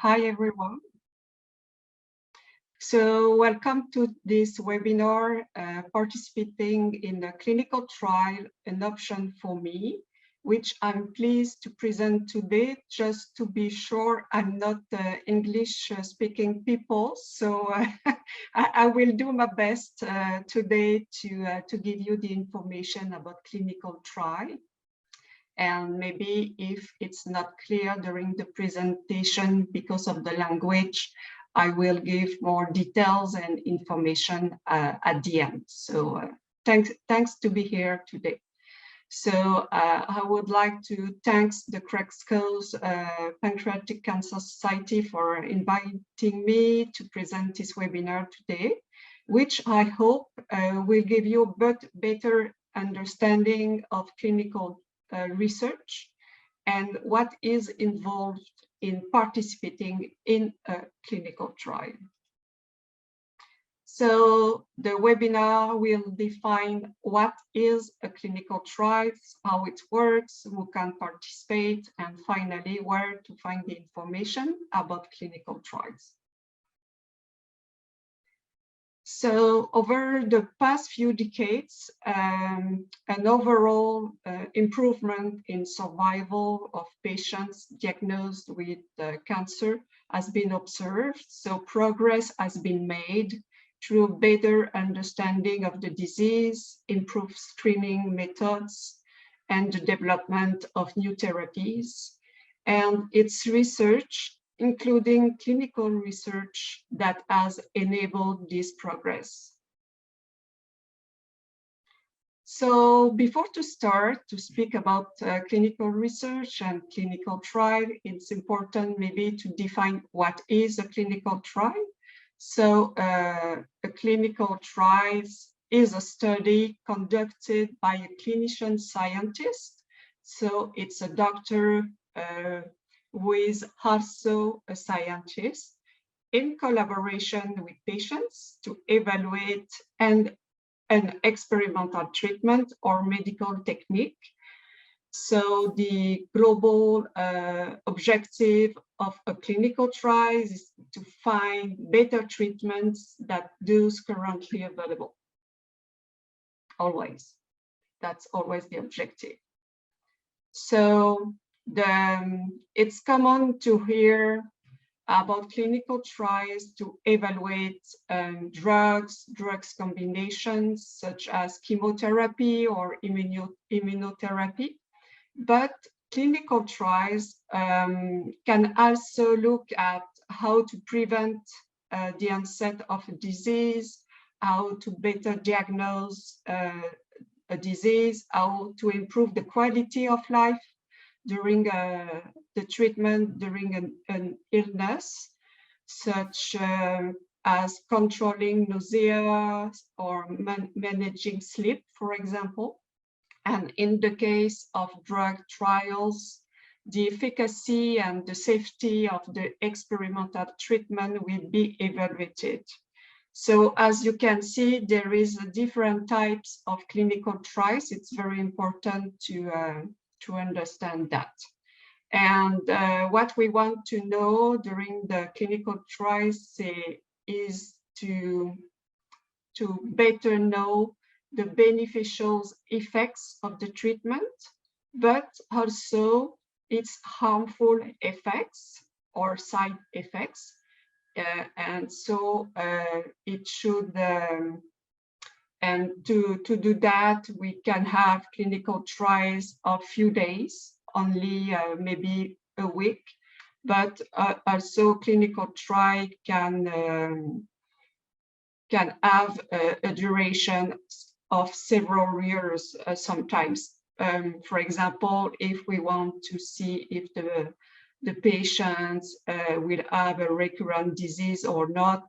Hi everyone. So welcome to this webinar, participating in a clinical trial, an option for me, which I'm pleased to present today. Just to be sure, I'm not English speaking people, so I will do my best today to give you the information about clinical trial. And maybe if it's not clear during the presentation because of the language, I will give more details and information at the end. So thanks to be here today. So I would like to thank the Craig's Pancreatic Cancer Society for inviting me to present this webinar today, which I hope will give you a better understanding of clinical research and what is involved in participating in a clinical trial. So the webinar will define what is a clinical trial, how it works, who can participate, and finally where to find the information about clinical trials. So over the past few decades, an overall improvement in survival of patients diagnosed with cancer has been observed. So progress has been made through better understanding of the disease, improved screening methods, and the development of new therapies. And its research, including clinical research, that has enabled this progress. So before to start to speak about clinical research and clinical trial, it's important maybe to define what is a clinical trial. So a clinical trial is a study conducted by a clinician scientist. So it's a doctor who is also a scientist in collaboration with patients to evaluate an experimental treatment or medical technique. So the global objective of a clinical trial is to find better treatments than those currently available. Always. That's always the objective. So it's common to hear about clinical trials to evaluate drugs combinations such as chemotherapy or immunotherapy. But clinical trials can also look at how to prevent the onset of a disease, how to better diagnose a disease, how to improve the quality of life during the treatment during an illness, such as controlling nausea or managing sleep, for example. And in the case of drug trials, the efficacy and the safety of the experimental treatment will be evaluated. So as you can see, there is different types of clinical trials. It's very important to understand that. And what we want to know during the clinical trials is to better know the beneficial effects of the treatment, but also its harmful effects or side effects. And so it should, and to do that, we can have clinical trials of few days, only maybe a week, but also clinical trial can have a duration of several years sometimes. For example, if we want to see if the patients will have a recurrent disease or not,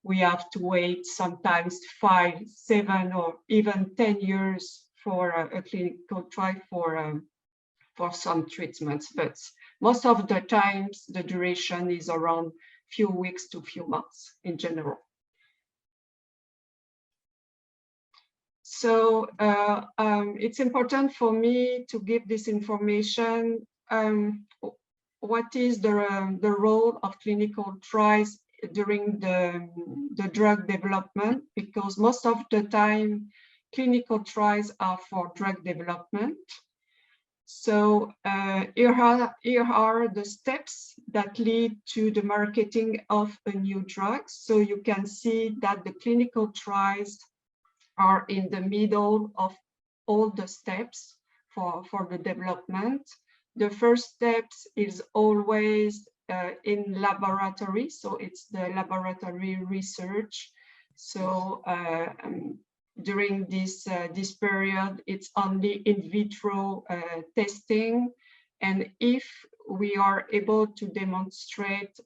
we have to wait sometimes 5, 7, or even 10 years for a clinical trial for some treatments. But most of the times, the duration is around few weeks to few months in general. So it's important for me to give this information what is the role of clinical trials during the drug development, because most of the time clinical trials are for drug development. So here are the steps that lead to the marketing of a new drug. So you can see that the clinical trials are in the middle of all the steps for the development. The first steps is always in laboratory, so it's the laboratory research. So during this period, it's only in vitro testing. And if we are able to demonstrate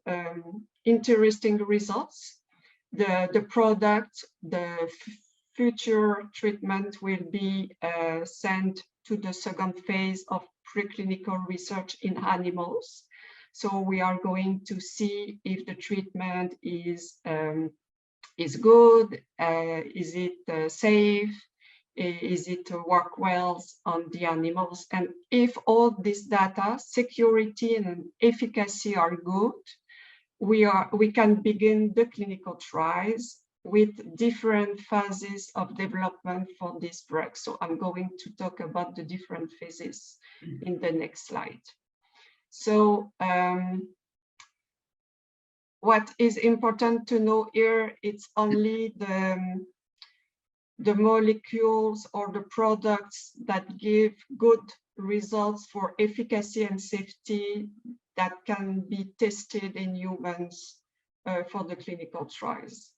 interesting results, the product, the future treatment will be sent to the second phase of preclinical research in animals. So we are going to see if the treatment is good, is it safe, is it work well on the animals, and if all this data, security and efficacy are good, we can begin the clinical trials with different phases of development for this drug. So I'm going to talk about the different phases in the next slide. So what is important to know here, it's only the molecules or the products that give good results for efficacy and safety that can be tested in humans for the clinical trials.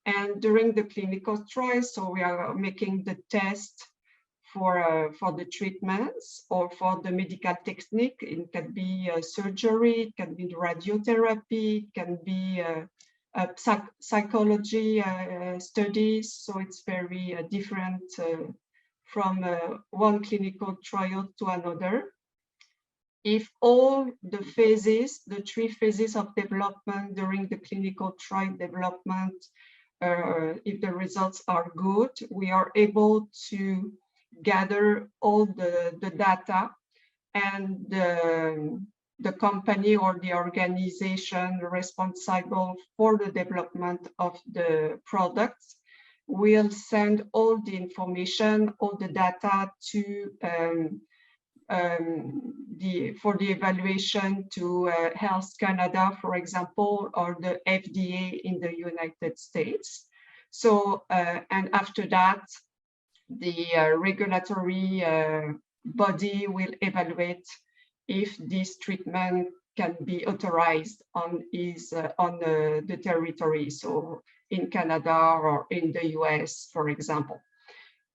And during the clinical trials, so we are making the test for the treatments or for the medical technique. It can be surgery, it can be radiotherapy, it can be psychology studies. So it's very different from one clinical trial to another. If all the phases, the 3 phases of development during the clinical trial development, if the results are good, we are able to gather all the data, and the company or the organization responsible for the development of the products will send all the information, all the data to for the evaluation to Health Canada, for example, or the FDA in the United States. So, and after that, the regulatory body will evaluate if this treatment can be authorized on the territory, so in Canada or in the US, for example.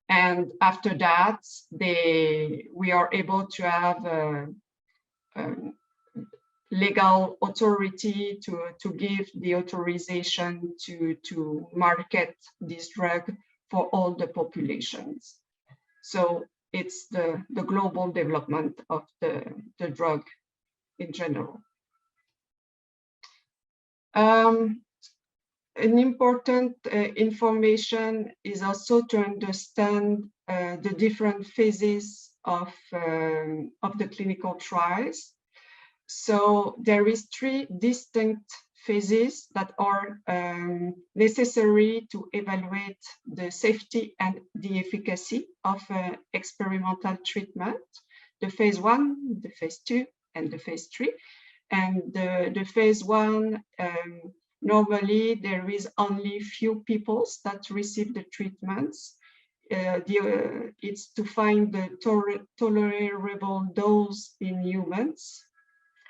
And after that, we are able to have legal authority to give the authorization to market this drug for all the populations. So it's the global development of the drug in general. An important information is also to understand the different phases of the clinical trials. So there is 3 distinct phases that are necessary to evaluate the safety and the efficacy of experimental treatment: the phase 1, the phase 2, and the phase 3. And the phase 1, normally there is only few people that receive the treatments. It's to find the tolerable dose in humans.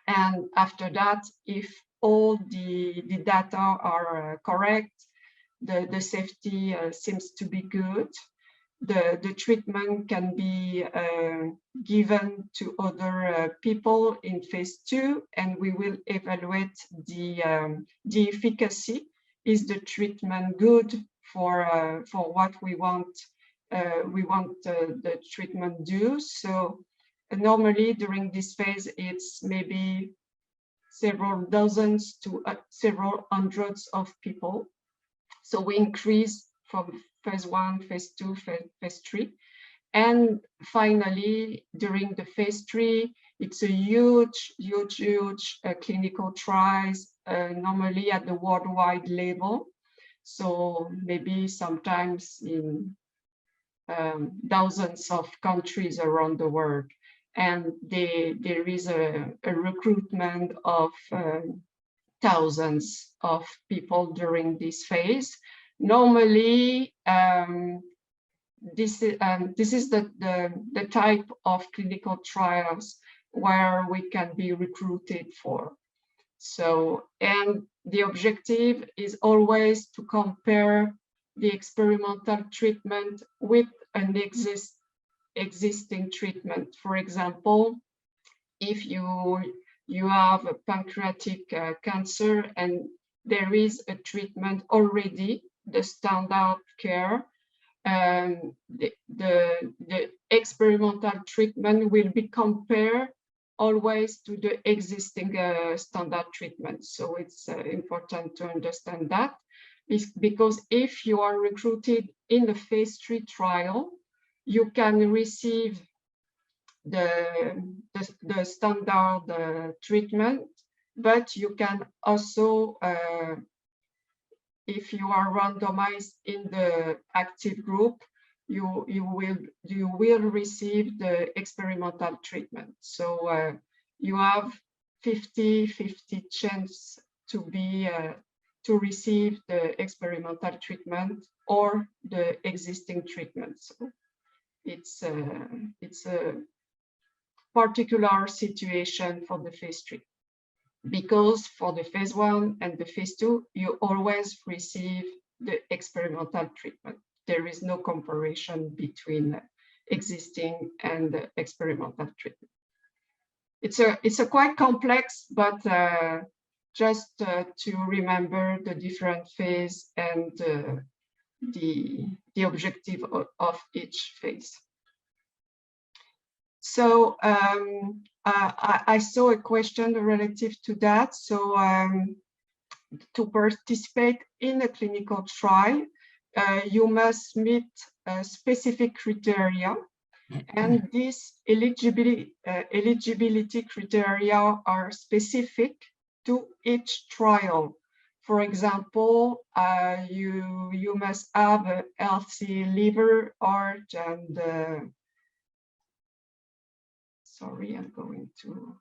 And after that, if all the data are correct, the safety seems to be good, the treatment can be given to other people in phase 2, and we will evaluate the efficacy. Is the treatment good for what we want? The treatment do. So normally during this phase, it's maybe several dozens to several hundreds of people. So we increase from phase 1, phase 2, phase 3. And finally, during the phase 3, It's a huge clinical trials, normally at the worldwide level. So maybe sometimes in dozens of countries around the world. And there is a recruitment of thousands of people during this phase. Normally, this is the type of clinical trials where we can be recruited for. So, and the objective is always to compare the experimental treatment with an existing treatment. For example, if you have a pancreatic cancer and there is a treatment already, the standard care, the experimental treatment will be compared always to the existing standard treatment. So it's important to understand that, because if you are recruited in the phase 3 trial, you can receive the standard treatment, but you can also, if you are randomized in the active group, you will receive the experimental treatment. So you have 50-50 chance to be to receive the experimental treatment or the existing treatment. So it's a particular situation for the phase 3, because for the phase 1 and the phase 2, you always receive the experimental treatment. There is no comparison between existing and the experimental treatment. It's a quite complex, but just to remember the different phase and the objective of each phase. So I saw a question relative to that. So to participate in a clinical trial, you must meet specific criteria, and these eligibility criteria are specific to each trial. For example, you must have a healthy liver, heart, and sorry, I'm going to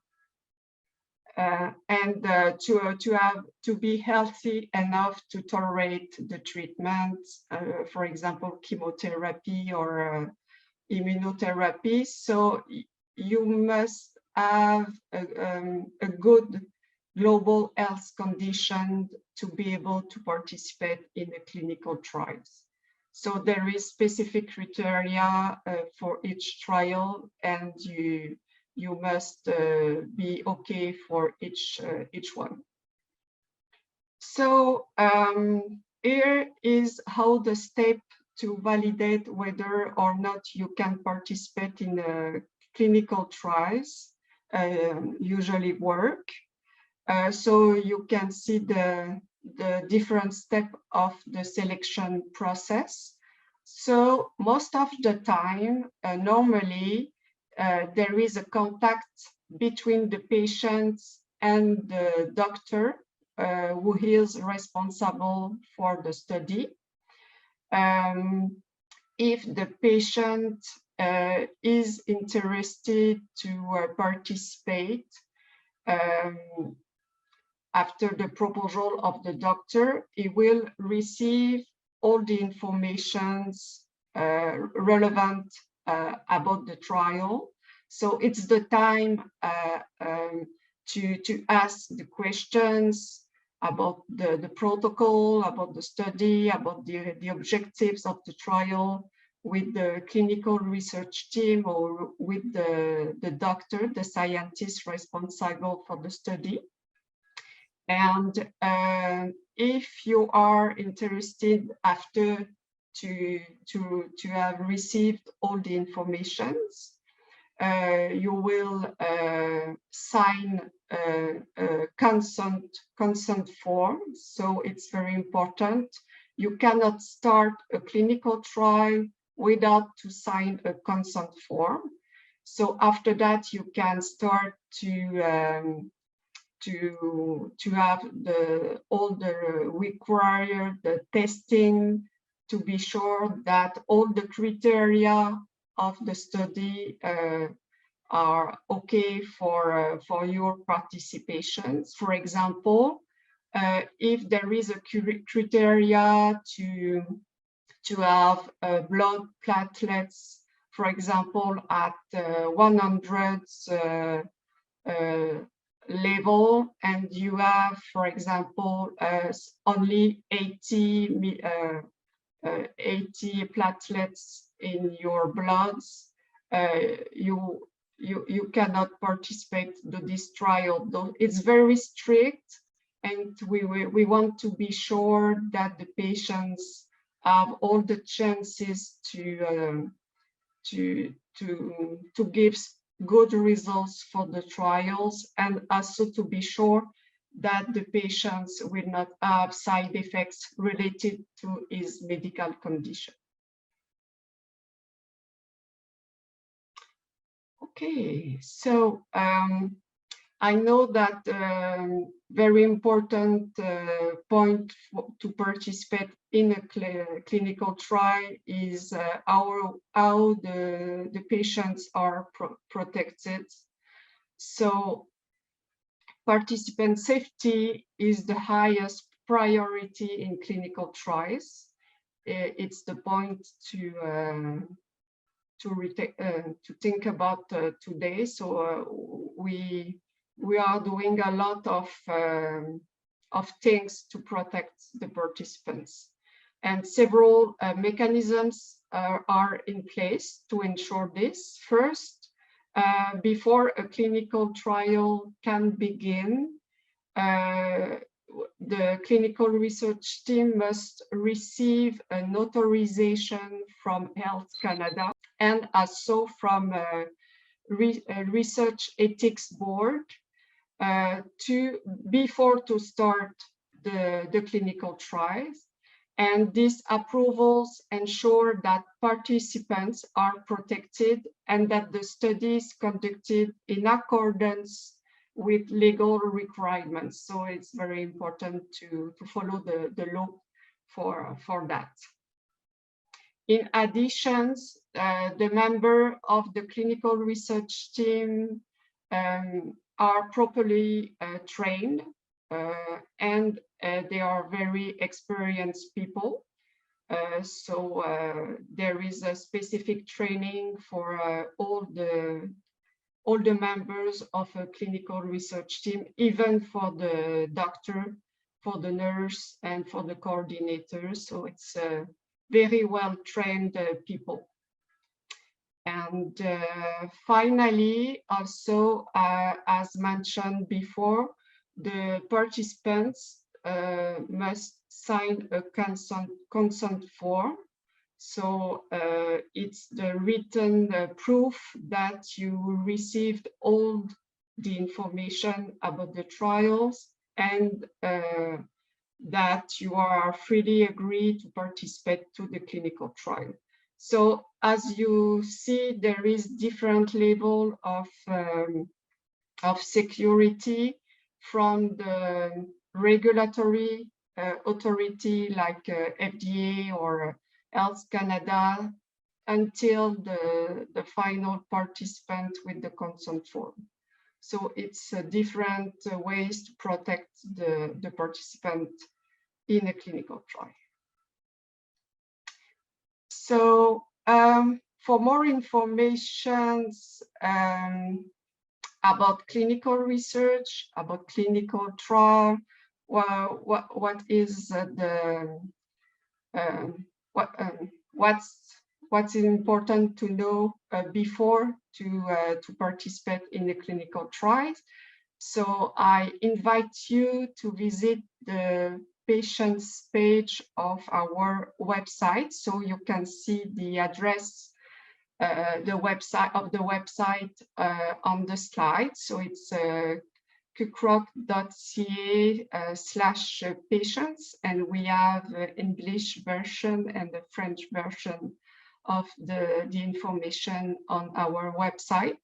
to be healthy enough to tolerate the treatment, for example, chemotherapy or immunotherapy. So you must have a good global health condition to be able to participate in the clinical trials. So there is specific criteria for each trial, and you must be okay for each one. So here is how the step to validate whether or not you can participate in clinical trials usually work. So you can see the different steps of the selection process. So most of the time, normally, there is a contact between the patient and the doctor who is responsible for the study. If the patient is interested to participate, after the proposal of the doctor, he will receive all the information relevant about the trial. So it's the time to ask the questions about the protocol, about the study, about the objectives of the trial with the clinical research team or with the doctor, the scientist responsible for the study. And if you are interested after to have received all the informations, you will sign a consent form. So it's very important. You cannot start a clinical trial without to sign a consent form. So after that, you can start to have all the required testing to be sure that all the criteria of the study are okay for your participations. For example, if there is a criteria to have blood platelets, for example, at 100 level, and you have, for example, only 80 platelets in your bloods, you cannot participate to this trial. Though it's very strict, and we want to be sure that the patients have all the chances to give good results for the trials, and also to be sure that the patients will not have side effects related to his medical condition. Okay, so I know that very important point to participate in a clinical trial is how the patients are protected. So participant safety is the highest priority in clinical trials. It's the point to think about today. So we are doing a lot of things to protect the participants, and several mechanisms are in place to ensure this. First, before a clinical trial can begin, the clinical research team must receive an authorization from Health Canada and also from a research ethics board before to start the clinical trials. And these approvals ensure that participants are protected and that the study is conducted in accordance with legal requirements. So it's very important to follow the law for that. In addition, the members of the clinical research team are properly trained, and they are very experienced people. So there is a specific training for all the members of a clinical research team, even for the doctor, for the nurse, and for the coordinator. So it's very well trained people. And finally, also, as mentioned before, the participants must sign a consent form. So it's the written proof that you received all the information about the trials, and that you are freely agree to participate to the clinical trial. So as you see, there is different level of security from the regulatory authority like FDA or Health Canada until the final participant with the consent form. So it's different ways to protect the participant in a clinical trial. So for more information about clinical research, about clinical trial, what is what's important to know before to participate in the clinical trial. So I invite you to visit the patients page of our website, so you can see the address, the website on the slide. So it's cucroc.ca/patients, and we have English version and the French version of the information on our website.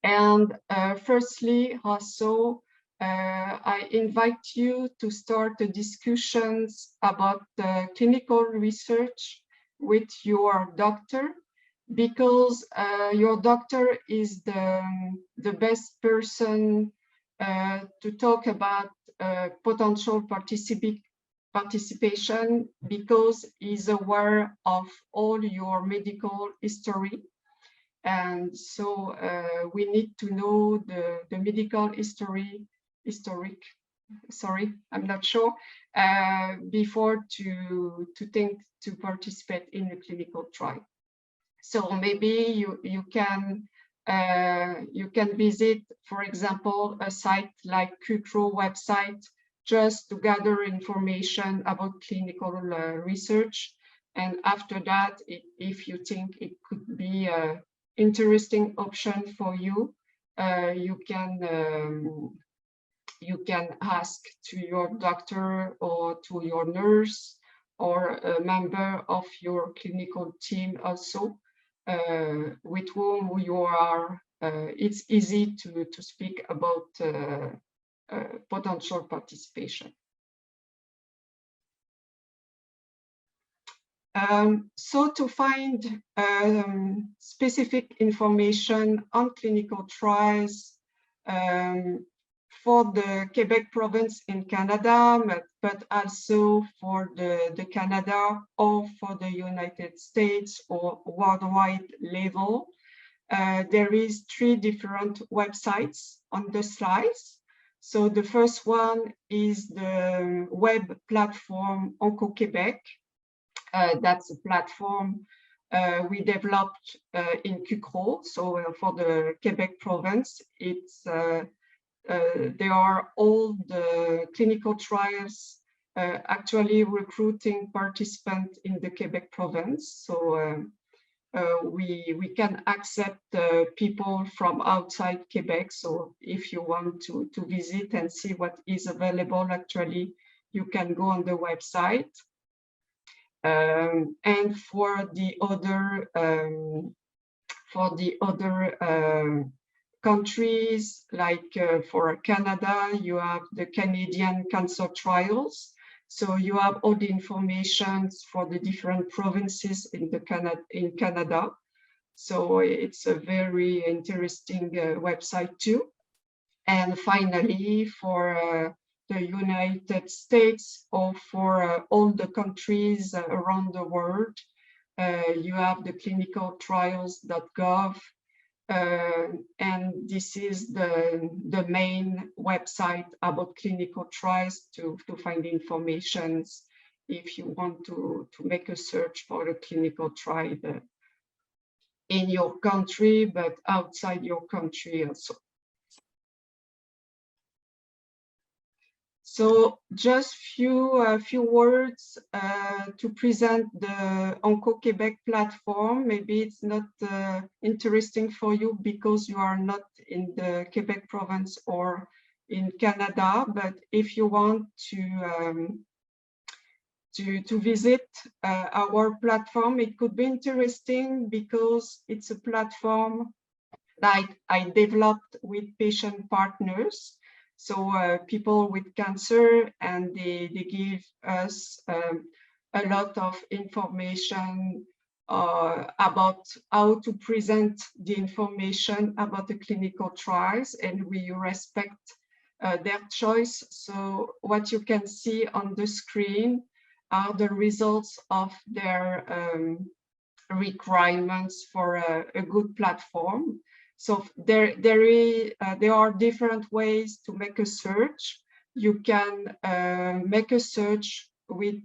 And firstly, also, I invite you to start the discussions about the clinical research with your doctor, because your doctor is the best person to talk about potential participation, because he's aware of all your medical history. And so we need to know the medical historic, sorry, I'm not sure, before to think to participate in a clinical trial. So maybe you can visit, for example, a site like Kukro website, just to gather information about clinical research. And after that, if you think it could be an interesting option for you, you can ask to your doctor or to your nurse or a member of your clinical team also, with whom you are, it's easy to speak about potential participation. So to find specific information on clinical trials for the Quebec province in Canada, but also for the Canada or for the United States or worldwide level, there is 3 different websites on the slides. So the first one is the web platform OncoQuébec. That's a platform we developed in Kukro. So for the Quebec province, it's there are all the clinical trials actually recruiting participants in the Quebec province. So we can accept people from outside Quebec. So if you want to visit and see what is available, actually, you can go on the website. And for the other countries, like for Canada, you have the Canadian Cancer Trials. So you have all the information for the different provinces in Canada. So it's a very interesting website too. And finally, for the United States or for all the countries around the world, you have the clinicaltrials.gov. And this is the main website about clinical trials to find information if you want to make a search for a clinical trial in your country, but outside your country also. So just few words to present the OncoQuébec platform. Maybe it's not interesting for you because you are not in the Quebec province or in Canada, but if you want to visit our platform, it could be interesting because it's a platform that I developed with patient partners. So people with cancer, and they give us a lot of information about how to present the information about the clinical trials, and we respect their choice. So what you can see on the screen are the results of their requirements for a good platform. So there are different ways to make a search. You can make a search with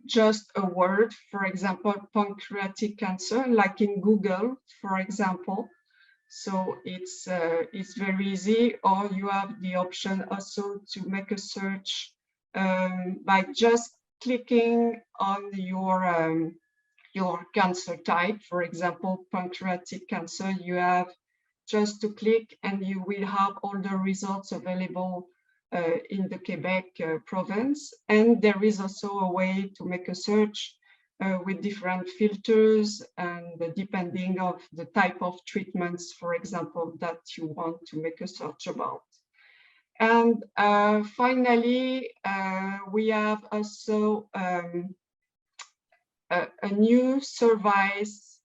just a word, for example, pancreatic cancer, like in Google, for example. So it's very easy. Or you have the option also to make a search by just clicking on your cancer type. For example, pancreatic cancer, you have just to click and you will have all the results available in the Quebec province. And there is also a way to make a search with different filters and depending of the type of treatments, for example, that you want to make a search about. And finally, we have also a new service.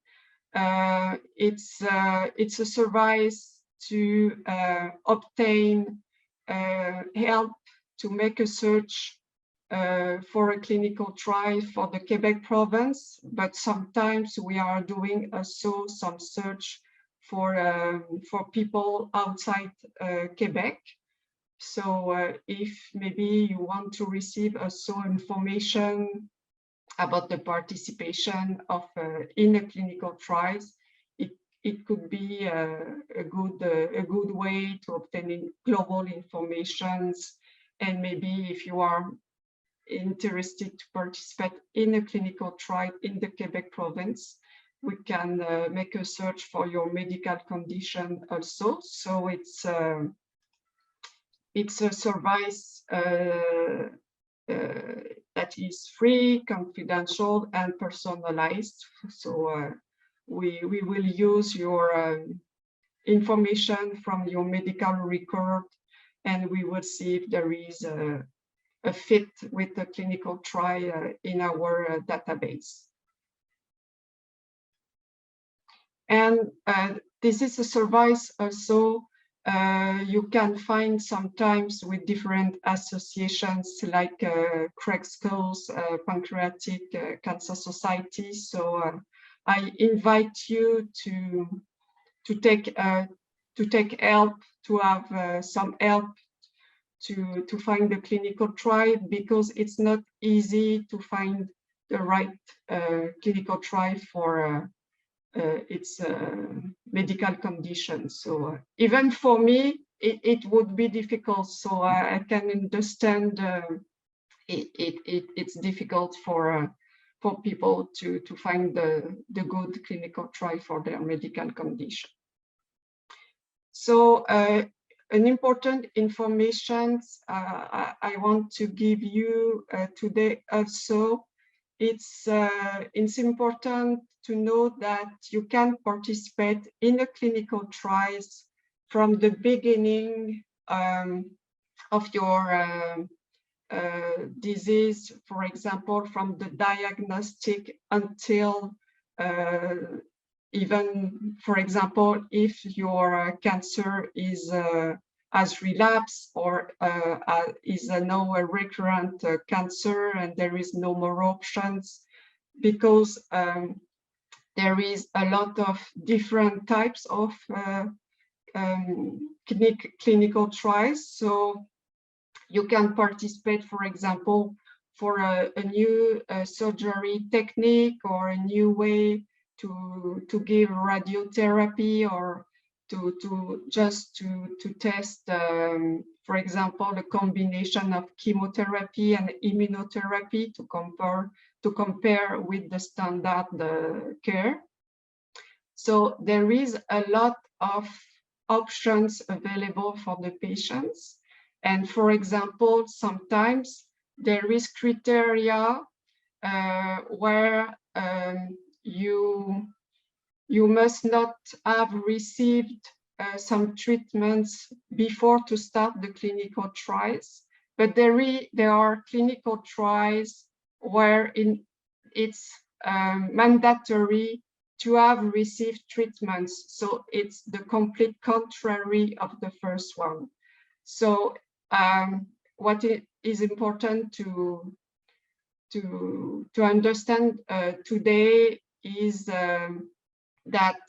It's a service to obtain help to make a search for a clinical trial for the Quebec province, but sometimes we are doing also some search for people outside Quebec. So if maybe you want to receive also information about the participation of in a clinical trials, it could be a good way to obtain global informations. And maybe if you are interested to participate in a clinical trial in the Quebec province, we can make a search for your medical condition also. So it's a service that is free, confidential, and personalized. So we will use your information from your medical record, and we will see if there is a fit with the clinical trial in our database. And this is a service also you can find sometimes with different associations like Craig's Cause, Pancreatic Cancer Society. So I invite you to take help, to have some help to find the clinical trial, because it's not easy to find the right clinical trial for its medical condition. So even for me, it would be difficult. So I can understand it's difficult for people to find the good clinical trial for their medical condition. So an important information I want to give you today also, it's important to know that you can participate in a clinical trials from the beginning of your disease, for example, from the diagnostic until even, for example, if your cancer has relapsed or is now a recurrent cancer and there is no more options, because there is a lot of different types of clinical trials. So you can participate, for example, for a new surgery technique or a new way to give radiotherapy, or to test, for example, a combination of chemotherapy and immunotherapy to compare with the standard care. So there is a lot of options available for the patients. And for example, sometimes there is criteria where you must not have received some treatments before to start the clinical trials, but there are clinical trials where it's mandatory to have received treatments. So it's the complete contrary of the first one. So what is important to understand today is that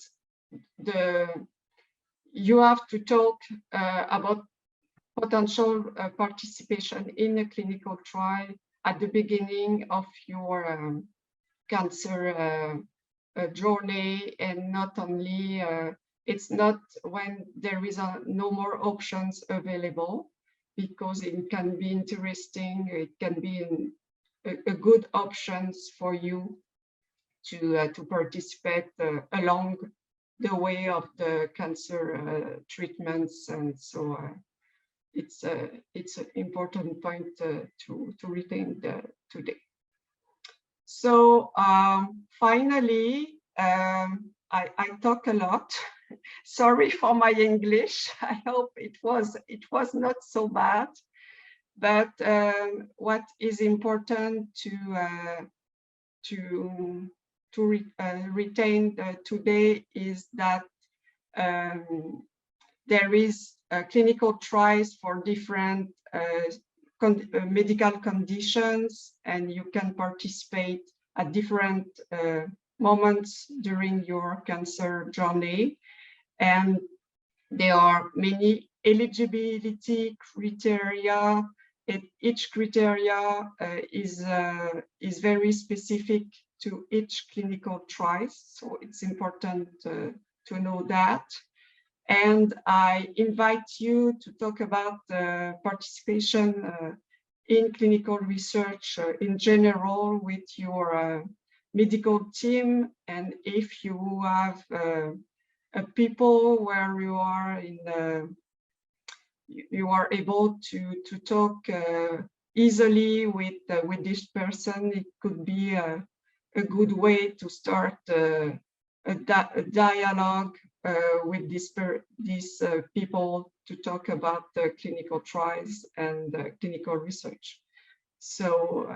you have to talk about potential participation in a clinical trial at the beginning of your cancer journey, and not only it's not when there is no more options available, because it can be interesting, it can be a good options for you to participate along the way of the cancer treatments. And so it's an important point to retain today. So finally, I talk a lot. Sorry for my English. I hope it was not so bad. But what is important to retain today is that there is clinical trials for different medical conditions, and you can participate at different moments during your cancer journey. And there are many eligibility criteria. Each criteria is very specific to each clinical trial, so it's important to know that. And I invite you to talk about participation in clinical research in general with your medical team. And if you have people where you are you are able to talk easily with this person, it could be a good way to start a dialogue with these people to talk about the clinical trials and clinical research. So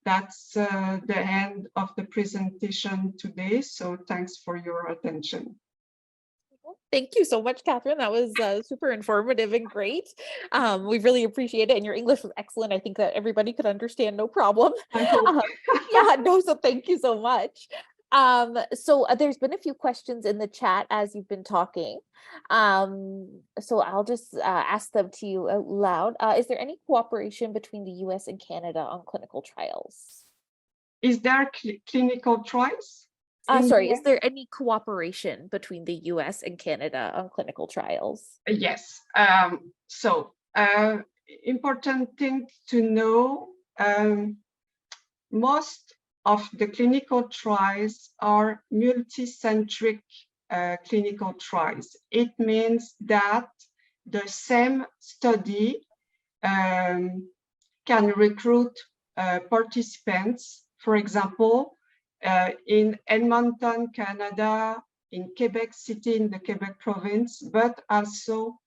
that's the end of the presentation today. So thanks for your attention. Thank you so much, Catherine. That was super informative and great. We really appreciate it. And your English was excellent. I think that everybody could understand, no problem. I hope. Yeah, no, so thank you so much. So there's been a few questions in the chat as you've been talking. So I'll just ask them to you out loud. Is there any cooperation between the US and Canada on clinical trials? Is there clinical trials? Sorry, is there any cooperation between the US and Canada on clinical trials? Yes. So important thing to know, most of the clinical trials are multicentric clinical trials. It means that the same study can recruit participants, for example, in Edmonton, Canada, in Quebec City, in the Quebec province, but also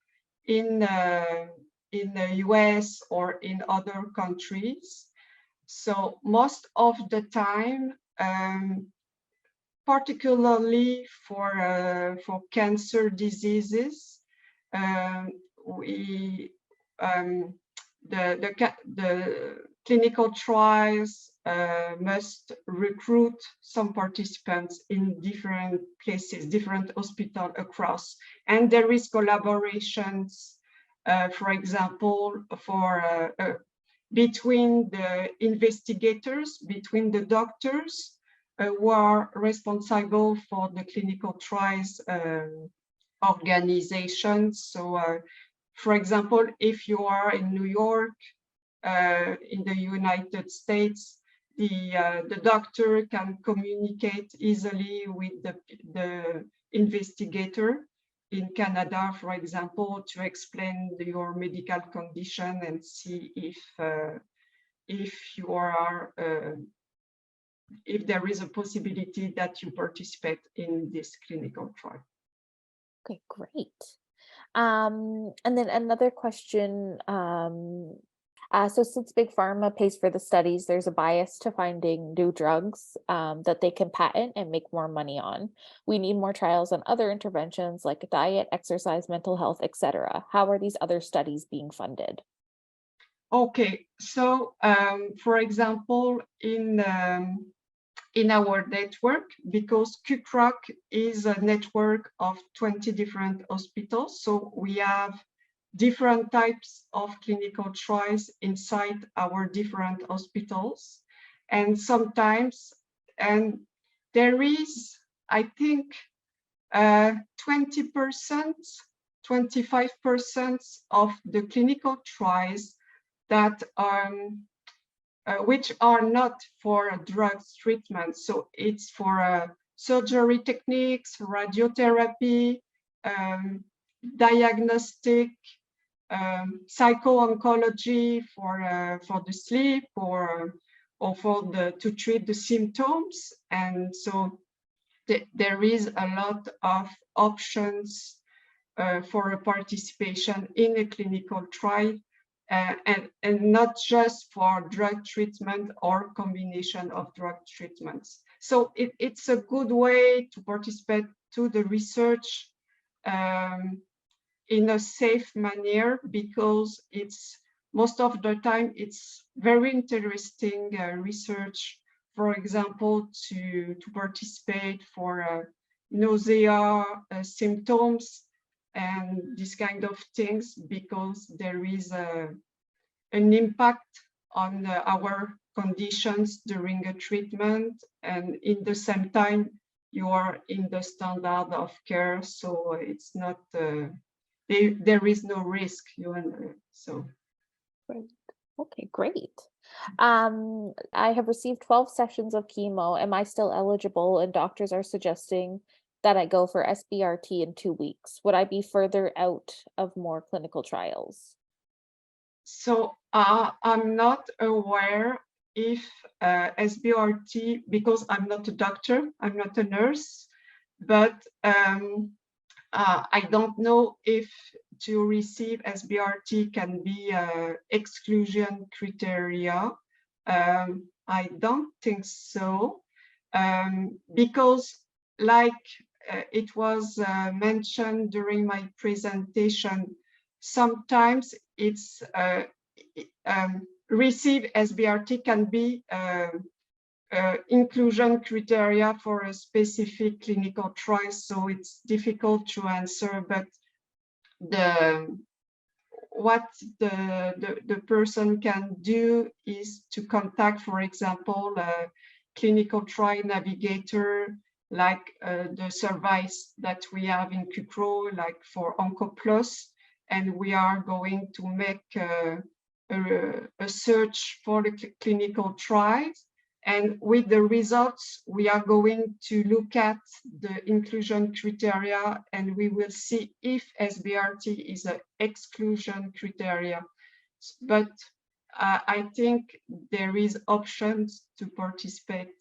in the US or in other countries. So most of the time, particularly for cancer diseases, the clinical trials must recruit some participants in different places, different hospitals across. And there is collaborations, for example, between the investigators, between the doctors who are responsible for the clinical trials organizations. So, for example, if you are in New York, in the United States, the doctor can communicate easily with the investigator in Canada, for example, to explain your medical condition and see if you are if there is a possibility that you participate in this clinical trial. Okay, great. And then another question. So since Big Pharma pays for the studies, there's a bias to finding new drugs that they can patent and make more money on. We need more trials on other interventions like diet, exercise, mental health, etc. How are these other studies being funded? Okay, so for example, in our network, because QCROC is a network of 20 different hospitals, so we have different types of clinical trials inside our different hospitals. And sometimes, and there is, I think, 20%, 25% of the clinical trials that which are not for drugs treatment. So it's for surgery techniques, radiotherapy, diagnostic, psycho-oncology for the sleep, or or to treat the symptoms. And so there is a lot of options for a participation in a clinical trial, and not just for drug treatment or combination of drug treatments. So it's a good way to participate to the research in a safe manner, because it's most of the time it's very interesting research. For example, to participate for nausea symptoms and this kind of things, because there is an impact on our conditions during a treatment, and in the same time you are in the standard of care, so it's not there is no risk. So Right. Okay, great. I have received 12 sessions of chemo. Am I still eligible? And doctors are suggesting that I go for SBRT in 2 weeks. Would I be further out of more clinical trials? So I'm not aware if SBRT, because I'm not a doctor, I'm not a nurse, but I don't know if to receive SBRT can be exclusion criteria. I don't think so, because like it was mentioned during my presentation, sometimes it's receive SBRT can be inclusion criteria for a specific clinical trial, so it's difficult to answer. But what the person can do is to contact, for example, a clinical trial navigator, like the service that we have in CUCRO, like for OncoPlus, and we are going to make a search for the clinical trials. And with the results, we are going to look at the inclusion criteria, and we will see if SBRT is an exclusion criteria. But I think there is options to participate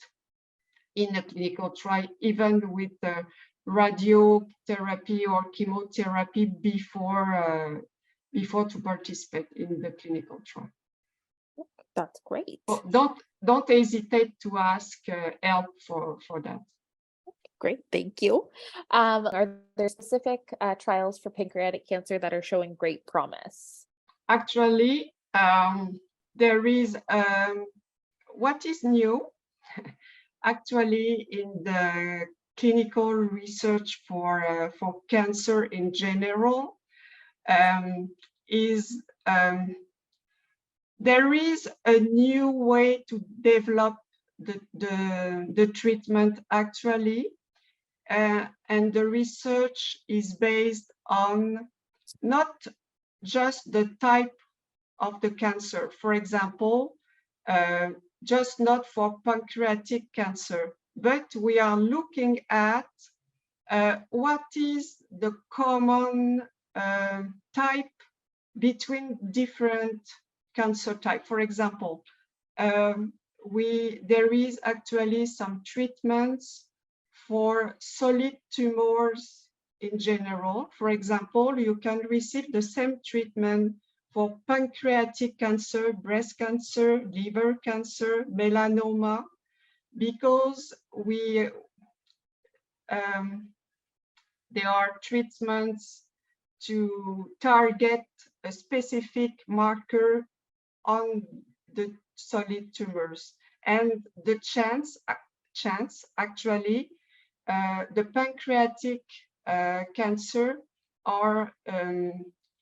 in a clinical trial, even with radiotherapy or chemotherapy before to participate in the clinical trial. That's great. Don't hesitate to ask help for that. Great, thank you. Are there specific trials for pancreatic cancer that are showing great promise? Actually, there is what is new. Actually, in the clinical research for cancer in general, is there is a new way to develop the treatment, actually, and the research is based on not just the type of the cancer. For example, just not for pancreatic cancer, but we are looking at what is the common type between different cancer type. For example, there is actually some treatments for solid tumors in general. For example, you can receive the same treatment for pancreatic cancer, breast cancer, liver cancer, melanoma, because there are treatments to target a specific marker on the solid tumors. And the chance actually, the pancreatic cancer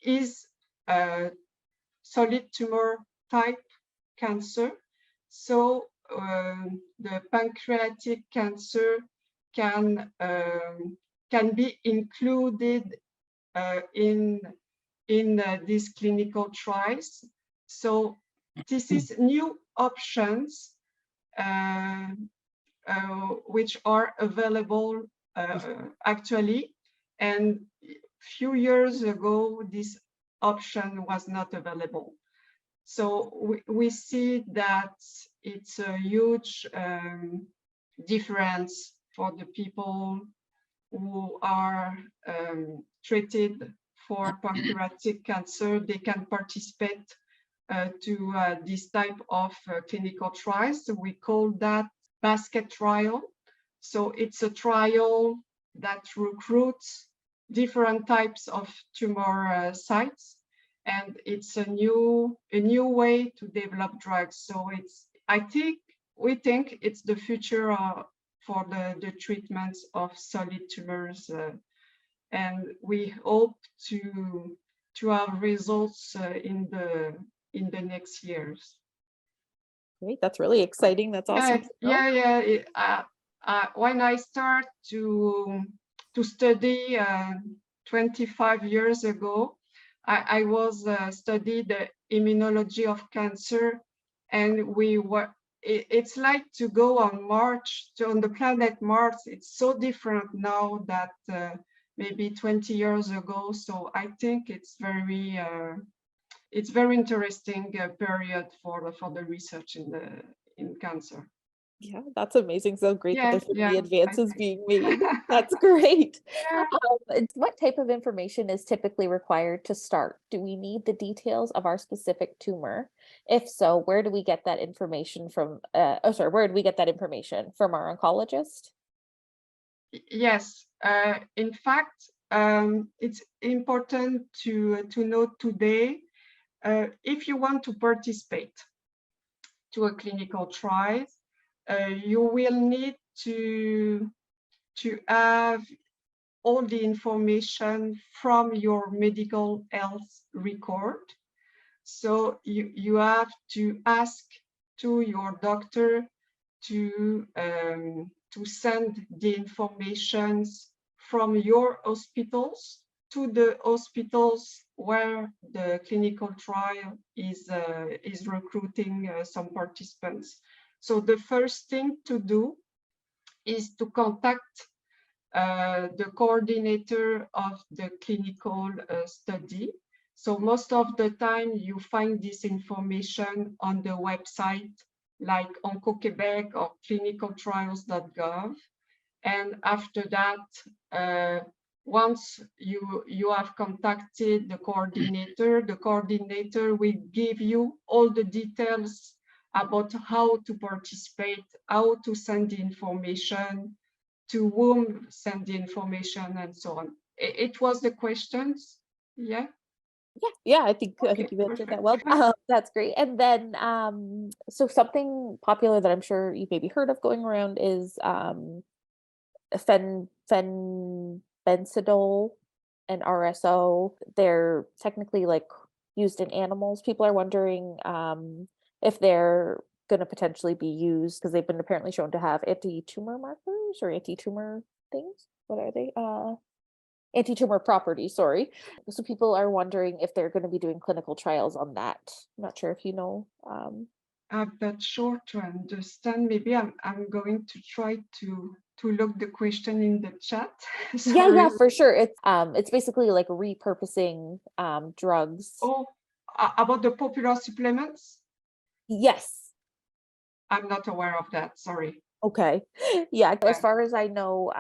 is a solid tumor type cancer. So the pancreatic cancer can be included in these clinical trials. So this is new options which are available actually, and few years ago this option was not available. So we see that it's a huge difference for the people who are treated for pancreatic cancer. They can participate to this type of clinical trials. So we call that basket trial. So it's a trial that recruits different types of tumor sites, and it's a new way to develop drugs. So we think it's the future for the treatments of solid tumors, and we hope to have results in the next years. Great, that's really exciting. That's awesome. When I start to study 25 years ago, I was studied the immunology of cancer, and it's like to go on Mars, on the planet Mars. It's so different now that maybe 20 years ago. So I think it's very interesting period for the research in cancer. Yeah, that's amazing. So great that there's so many advances being made. Yeah. That's great. Yeah. What type of information is typically required to start? Do we need the details of our specific tumor? If so, where do we get that information from? Where do we get that information from our oncologist? Yes. In fact, it's important to know today, if you want to participate to a clinical trial, you will need to have all the information from your medical health record. So you have to ask to your doctor to send the information from your hospitals to the hospitals where the clinical trial is recruiting some participants. So the first thing to do is to contact the coordinator of the clinical study. So most of the time you find this information on the website like OncoQuebec or clinicaltrials.gov. And after that, once you have contacted the coordinator will give you all the details about how to participate, how to send the information, to whom send the information, and so on. It was the questions, yeah? Yeah, I think you've answered that well. That's great. And then, so something popular that I'm sure you've maybe heard of going around is fenbenzidole and RSO. They're technically like used in animals. People are wondering if they're going to potentially be used because they've been apparently shown to have anti-tumor markers or anti-tumor things. What are they? Anti-tumor properties, sorry. So people are wondering if they're going to be doing clinical trials on that. I'm not sure if you know. I'm not sure to understand. Maybe I'm going to try to look the question in the chat. Yeah, for sure. It's basically like repurposing drugs. Oh, about the popular supplements? Yes. I'm not aware of that, sorry. Okay. Yeah, as far as I know,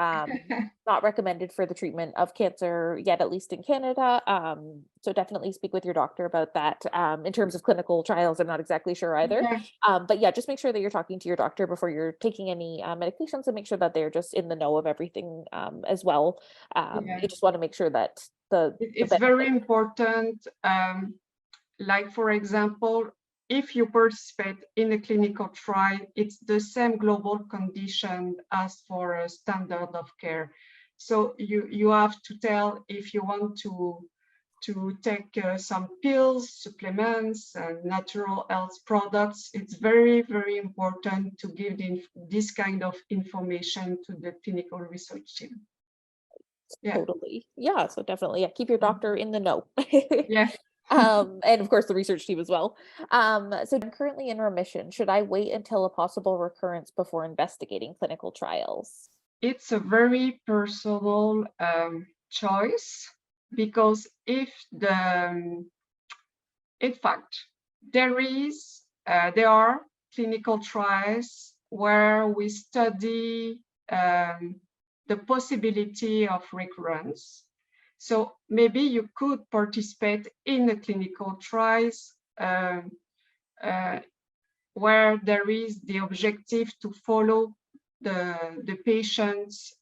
not recommended for the treatment of cancer yet, at least in Canada. So definitely speak with your doctor about that. In terms of clinical trials, I'm not exactly sure either. But yeah, just make sure that you're talking to your doctor before you're taking any medications, and make sure that they're just in the know of everything as well. You just want to make sure that it's very important. Like, for example, if you participate in a clinical trial, it's the same global condition as for a standard of care. So you have to tell if you want to take some pills, supplements, and natural health products. It's very, very important to give this kind of information to the clinical research team. Totally. Yeah, so definitely, keep your doctor in the know. And of course the research team as well. So I'm currently in remission. Should I wait until a possible recurrence before investigating clinical trials? It's a very personal choice, because in fact, there are clinical trials where we study the possibility of recurrence. So maybe you could participate in the clinical trials where there is the objective to follow the patients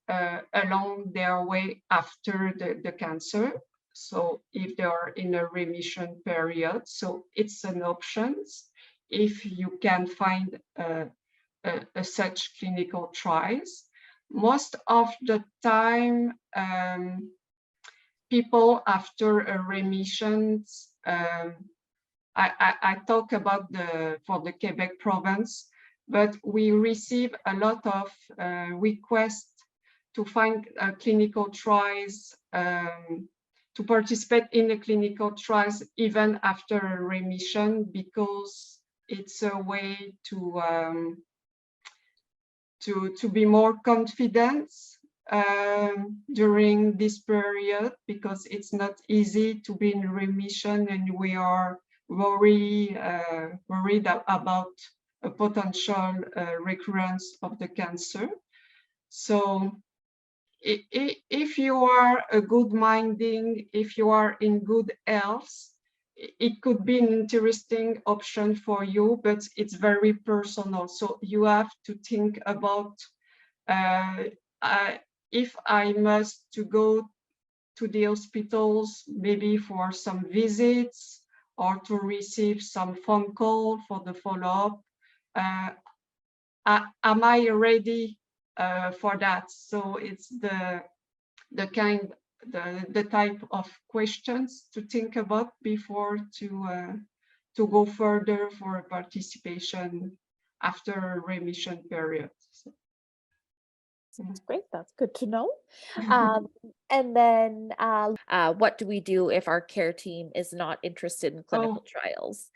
along their way after the cancer. So if they are in a remission period, so it's an option if you can find such clinical trials. Most of the time, people after a remission, I talk about for the Quebec province, but we receive a lot of requests to find clinical trials, to participate in the clinical trials even after a remission, because it's a way to be more confident during this period, because it's not easy to be in remission and we are worried about a potential recurrence of the cancer. So if you are a good minding, if you are in good health, it could be an interesting option for you, but it's very personal. So you have to think about if I must to go to the hospitals, maybe for some visits or to receive some phone call for the follow-up. Am I ready for that? So it's the type of questions to think about before to go further for participation after a remission period. So, that's great. That's good to know. And then what do we do if our care team is not interested in clinical trials?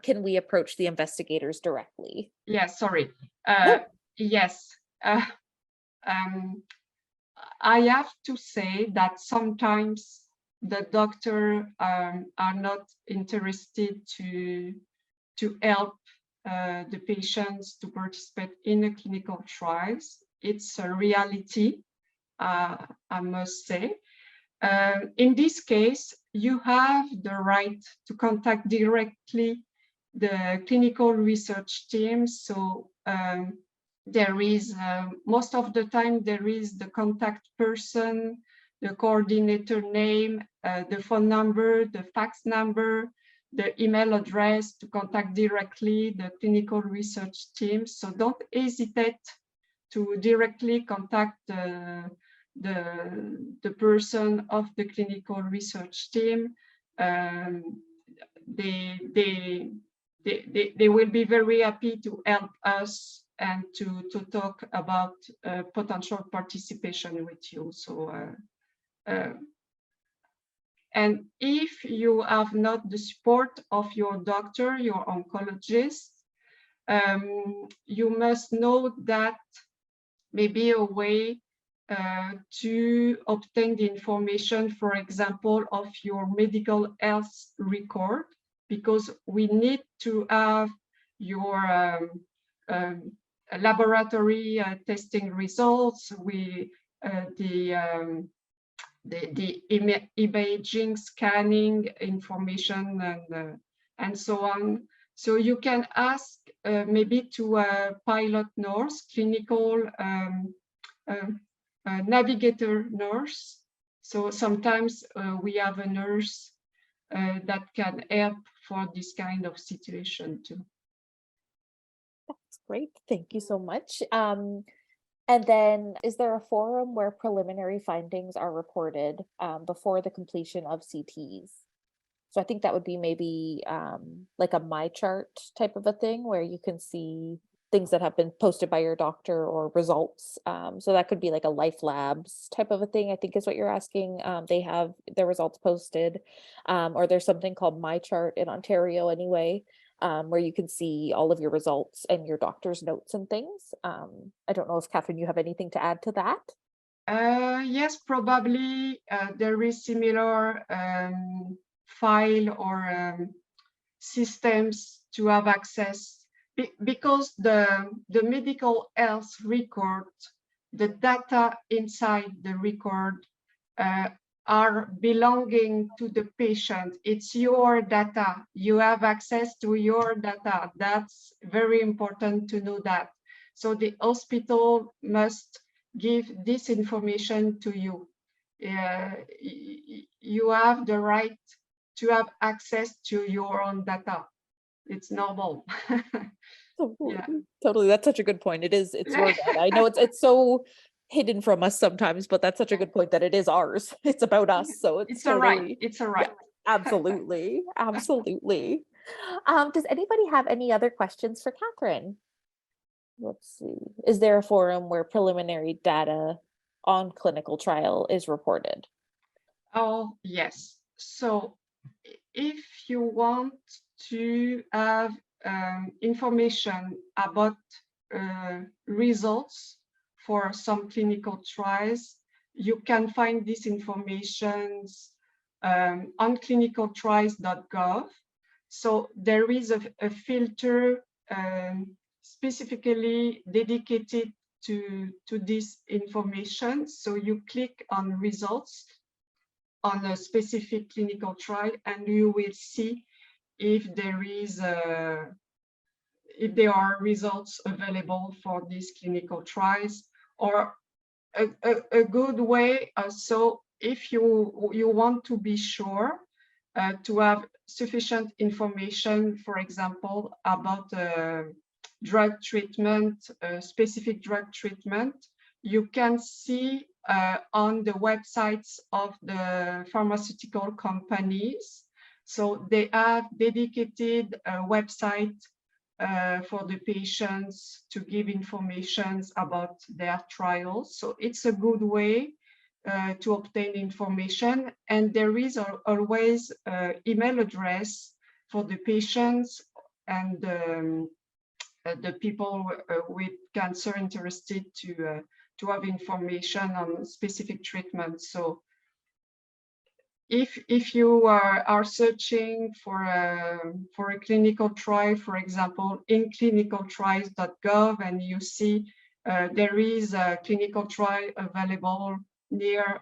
Can we approach the investigators directly? Yeah, sorry. No. Yes. I have to say that sometimes the doctor are not interested to help the patients to participate in the clinical trials. It's a reality, I must say. In this case, you have the right to contact directly the clinical research team. So there is, most of the time, there is the contact person, the coordinator name, the phone number, the fax number, the email address to contact directly the clinical research team. So don't hesitate to directly contact the person of the clinical research team. They will be very happy to help us and to talk about potential participation with you. So, and if you have not the support of your doctor, your oncologist, you must know that maybe a way to obtain the information, for example, of your medical health record, because we need to have your laboratory testing results, the imaging, scanning information, and so on. So you can ask maybe to a pilot nurse, clinical navigator nurse. So sometimes we have a nurse that can help for this kind of situation too. That's great. Thank you so much. And then is there a forum where preliminary findings are reported before the completion of CTs? So I think that would be maybe like a My Chart type of a thing where you can see things that have been posted by your doctor or results. So that could be like a Life Labs type of a thing, I think is what you're asking. They have their results posted, or there's something called My Chart in Ontario anyway, where you can see all of your results and your doctor's notes and things. I don't know if Catherine, you have anything to add to that? Yes, probably there is similar file or systems to have access, because the medical health record, the data inside the record are belonging to the patient. It's your data. You have access to your data. That's very important to know that. So the hospital must give this information to you. You have the right to have access to your own data. It's normal. Yeah. Totally. That's such a good point. It's your data. I know it's so hidden from us sometimes, but that's such a good point that it is ours. It's about us. So it's a right. totally, It's a right. yeah, absolutely. Absolutely. Does anybody have any other questions for Catherine? Let's see. Is there a forum where preliminary data on clinical trial is reported? Oh, yes. So if you want to have information about results for some clinical trials, you can find this information on clinicaltrials.gov. So there is a filter specifically dedicated to this information. So you click on results on a specific clinical trial, and you will see if there are results available for these clinical trials, or a good way. So if you want to be sure to have sufficient information, for example, about drug treatment, specific drug treatment, you can see on the websites of the pharmaceutical companies. So they have dedicated website for the patients to give information about their trials. So it's a good way to obtain information. And there is always email address for the patients and the people with cancer interested to have information on specific treatments. So if you are searching for a clinical trial, for example, in clinicaltrials.gov, and you see there is a clinical trial available near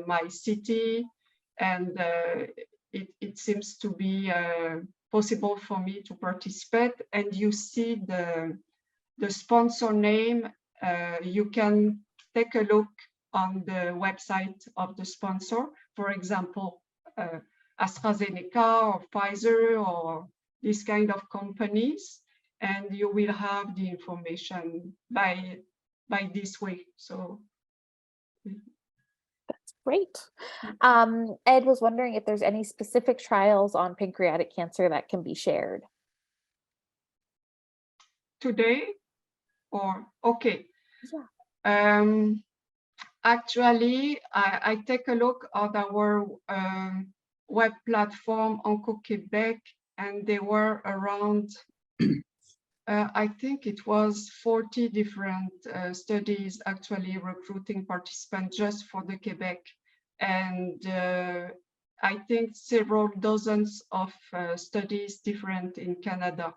my city, and it seems to be possible for me to participate, and you see the sponsor name, you can take a look on the website of the sponsor, for example, AstraZeneca or Pfizer or this kind of companies, and you will have the information by this way. So that's great. Ed was wondering if there's any specific trials on pancreatic cancer that can be shared. Today, or okay. Yeah. Actually, I take a look at our web platform Onco Quebec, and there were around, I think it was 40 different studies actually recruiting participants just for the Quebec. And I think several dozens of studies different in Canada.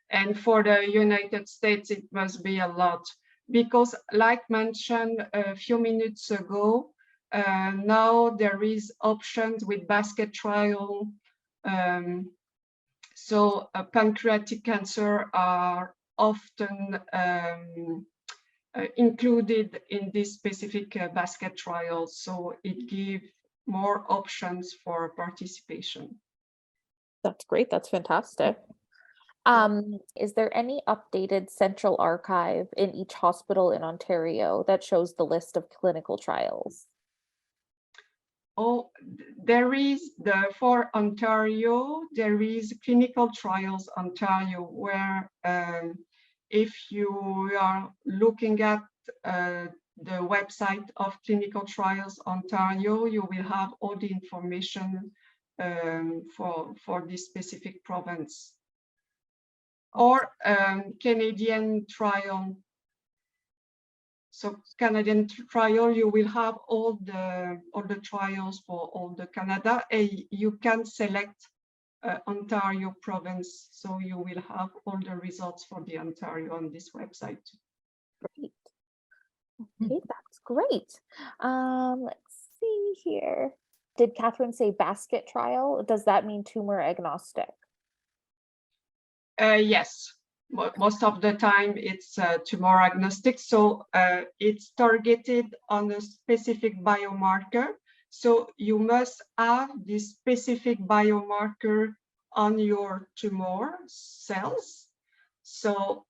And for the United States, it must be a lot. Because like mentioned a few minutes ago, now there is options with basket trial. So pancreatic cancer are often included in this specific basket trial. So it gives more options for participation. That's great. That's fantastic. Is there any updated central archive in each hospital in Ontario that shows the list of clinical trials? Oh, there is for Ontario, there is Clinical Trials Ontario, where if you are looking at the website of Clinical Trials Ontario, you will have all the information for this specific province. Or Canadian trial. So Canadian trial, you will have all the trials for all the Canada, and you can select Ontario province. So you will have all the results for the Ontario on this website. Great. Okay, that's great. Let's see here. Did Catherine say basket trial? Does that mean tumor agnostic? Yes, most of the time it's tumor agnostic. So it's targeted on a specific biomarker. So you must have this specific biomarker on your tumor cells. So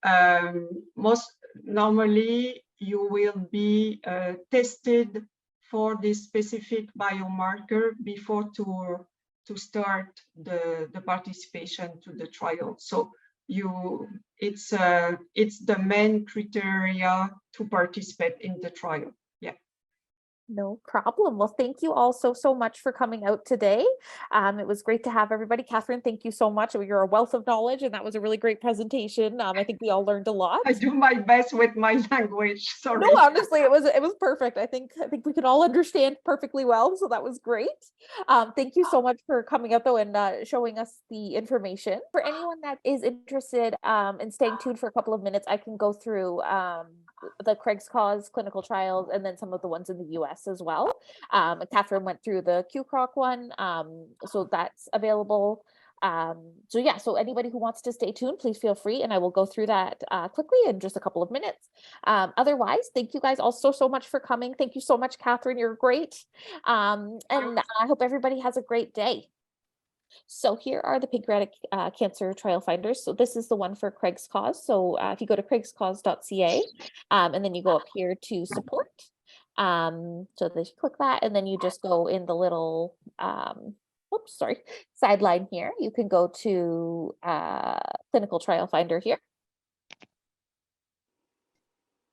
most normally you will be tested for this specific biomarker before to start the participation to the trial. So it's the main criteria to participate in the trial. Yeah. No problem. Well, thank you all so much for coming out today. It was great to have everybody. Catherine, thank you so much. You're a wealth of knowledge, and that was a really great presentation. I think we all learned a lot. I do my best with my language. Sorry. No, honestly, it was perfect. I think we could all understand perfectly well, so that was great. Thank you so much for coming out though and showing us the information. For anyone that is interested in staying tuned for a couple of minutes, I can go through the Craig's Cause clinical trials and then some of the ones in the US as well. Catherine went through the QCroc one, so that's available. So yeah, so anybody who wants to stay tuned, please feel free, and I will go through that quickly in just a couple of minutes. Otherwise, thank you guys all so much for coming. Thank you so much, Catherine. You're great. And I hope everybody has a great day. So here are the pancreatic cancer trial finders. So this is the one for Craig's Cause. So if you go to craigscause.ca and then you go up here to support. So then you click that and then you just go in the little, oops, sorry, sideline here. You can go to clinical trial finder here.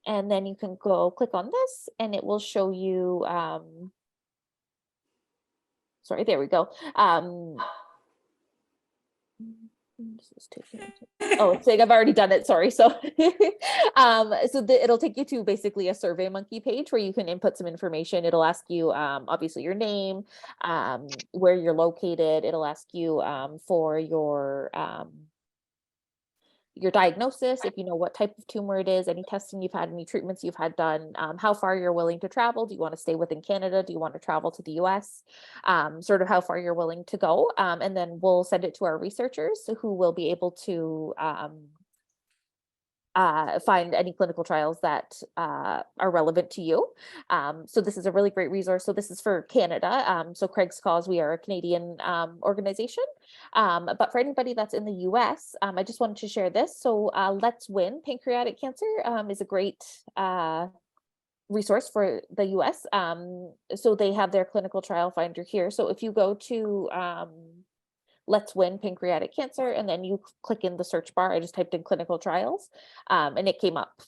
And then you can go click on this and it will show you, sorry, there we go. Oh, it's saying I've already done it. Sorry. So, it'll take you to basically a SurveyMonkey page where you can input some information. It'll ask you, obviously your name, where you're located. It'll ask you, for your diagnosis, if you know what type of tumor it is, any testing you've had, any treatments you've had done, how far you're willing to travel. Do you want to stay within Canada? Do you want to travel to the US? Sort of how far you're willing to go. And then we'll send it to our researchers who will be able to find any clinical trials that are relevant to you. So this is a really great resource. So this is for Canada. So Craig's Cause, we are a Canadian organization. But for anybody that's in the US, I just wanted to share this. So Let's Win Pancreatic Cancer is a great resource for the US. So they have their clinical trial finder here. So if you go to Let's Win Pancreatic Cancer, and then you click in the search bar. I just typed in clinical trials, and it came up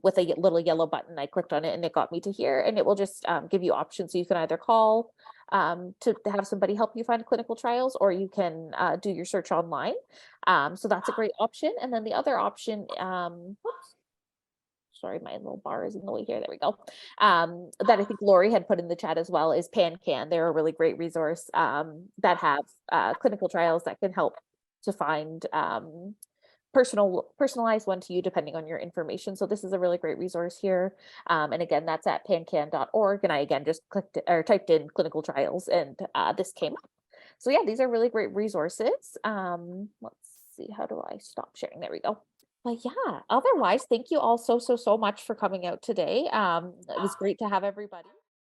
with a little yellow button. I clicked on it and it got me to here, and it will just give you options. So you can either call to have somebody help you find clinical trials, or you can do your search online. So that's a great option. And then the other option, whoops, sorry, my little bar is in the way here. There we go. That I think Lori had put in the chat as well is PanCan. They're a really great resource that have clinical trials that can help to find personalized one to you depending on your information. So this is a really great resource here. And again, that's at pancan.org. And I again just clicked or typed in clinical trials and this came up. So yeah, these are really great resources. Let's see, how do I stop sharing? There we go. But yeah, otherwise, thank you all so much for coming out today. It was great to have everybody.